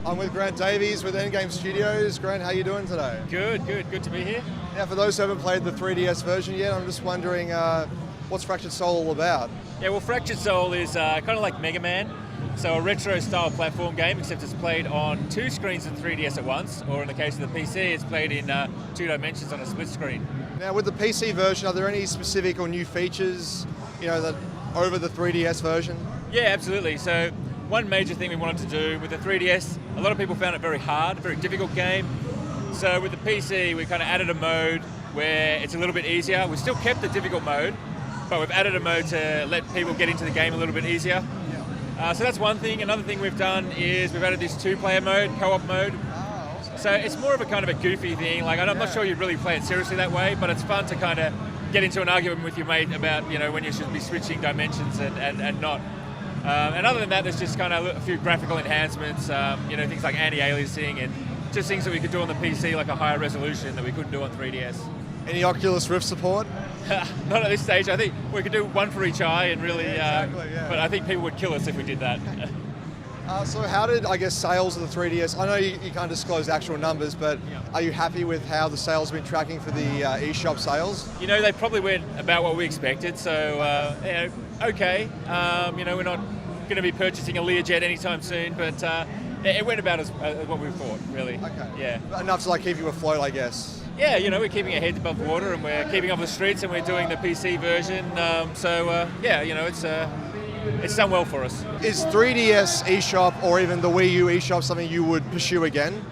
I'm with Grant Davies with Endgame Studios. Grant, how are you doing today? Good to be here. Now, for those who haven't played the 3DS version yet, I'm just wondering what's Fractured Soul all about? Yeah, well, Fractured Soul is kind of like Mega Man, so a retro-style platform game, except it's played on two screens in 3DS at once, or in the case of the PC, it's played in 2 dimensions on a split screen. Now, with the PC version, are there any specific or new features, that over the 3DS version? Yeah, absolutely. So one major thing we wanted to do with the 3DS, a lot of people found it very hard, a very difficult game. So with the PC, we kind of added a mode where it's a little bit easier. We still kept the difficult mode, but we've added a mode to let people get into the game a little bit easier. So that's one thing. Another thing we've done is we've added this 2-player mode, co-op mode. So it's more of a kind of a goofy thing. Like, I'm not sure you'd really play it seriously that way, but it's fun to kind of get into an argument with your mate about, when you should be switching dimensions and not. And other than that, there's just kind of a few graphical enhancements, things like anti-aliasing and just things that we could do on the PC, like a higher resolution that we couldn't do on 3DS. Any Oculus Rift support? Not at this stage. I think we could do one for each eye and really, but I think people would kill us if we did that. So how did, sales of the 3DS, I know you can't disclose actual numbers, but are you happy with how the sales have been tracking for the eShop sales? They probably went about what we expected, so okay. We're not going to be purchasing a Learjet anytime soon, but it went about as what we thought, really. Okay. Yeah. Enough to keep you afloat, I guess. Yeah, we're keeping our heads above water and we're keeping off the streets and we're doing the PC version. It's done well for us. Is 3DS eShop or even the Wii U eShop something you would pursue again?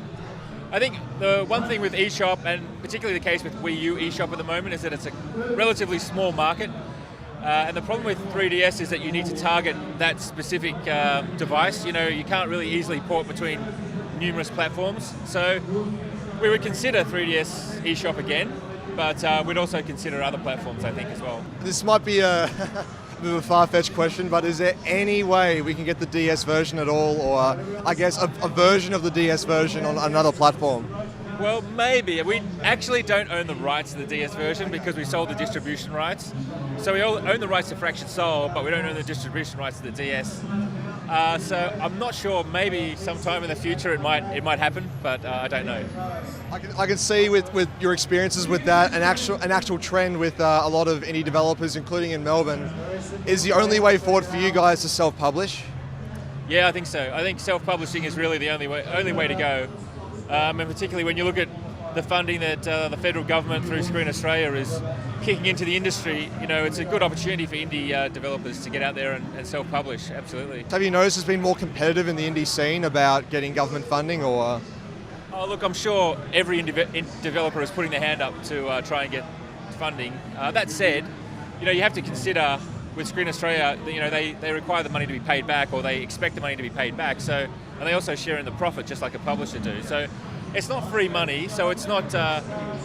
I think the one thing with eShop, and particularly the case with Wii U eShop at the moment, is that it's a relatively small market. And the problem with 3DS is that you need to target that specific device. You can't really easily port between numerous platforms. So we would consider 3DS eShop again, but we'd also consider other platforms, I think, as well. This might be a bit of a far-fetched question, but is there any way we can get the DS version at all, or a version of the DS version on another platform? Well, maybe. We actually don't own the rights to the DS version because we sold the distribution rights. So we own the rights to Fractured Soul, but we don't own the distribution rights to the DS. So I'm not sure. Maybe sometime in the future it might happen, but I don't know. I can see with your experiences with that, an actual trend with a lot of indie developers, including in Melbourne, is the only way forward for you guys to self-publish? Yeah, I think so. I think self-publishing is really the only way to go. And particularly when you look at the funding that the federal government through Screen Australia is kicking into the industry, it's a good opportunity for indie developers to get out there and self-publish, absolutely. Have you noticed it's been more competitive in the indie scene about getting government funding, or? Oh, look, I'm sure every developer is putting their hand up to try and get funding. That said, you have to consider with Screen Australia, they require the money to be paid back, or they expect the money to be paid back. So, and they also share in the profit, just like a publisher do. So, it's not free money. So it's not.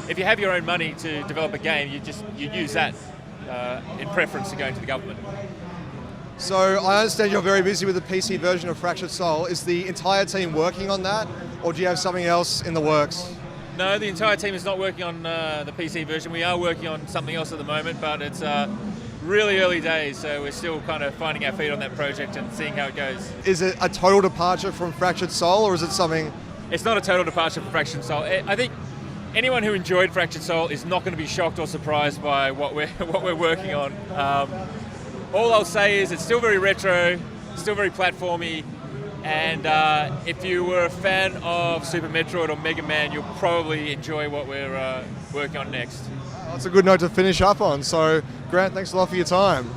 If you have your own money to develop a game, you use that in preference to going to the government. So I understand you're very busy with the PC version of Fractured Soul. Is the entire team working on that, or do you have something else in the works? No, the entire team is not working on the PC version. We are working on something else at the moment, but it's really early days, so we're still kind of finding our feet on that project and seeing how it goes. Is it a total departure from Fractured Soul, or is it something? It's not a total departure from Fractured Soul. I think anyone who enjoyed Fractured Soul is not going to be shocked or surprised by what we're working on. All I'll say is it's still very retro, still very platformy, and if you were a fan of Super Metroid or Mega Man, you'll probably enjoy what we're working on next. That's a good note to finish up on. So, Grant, thanks a lot for your time.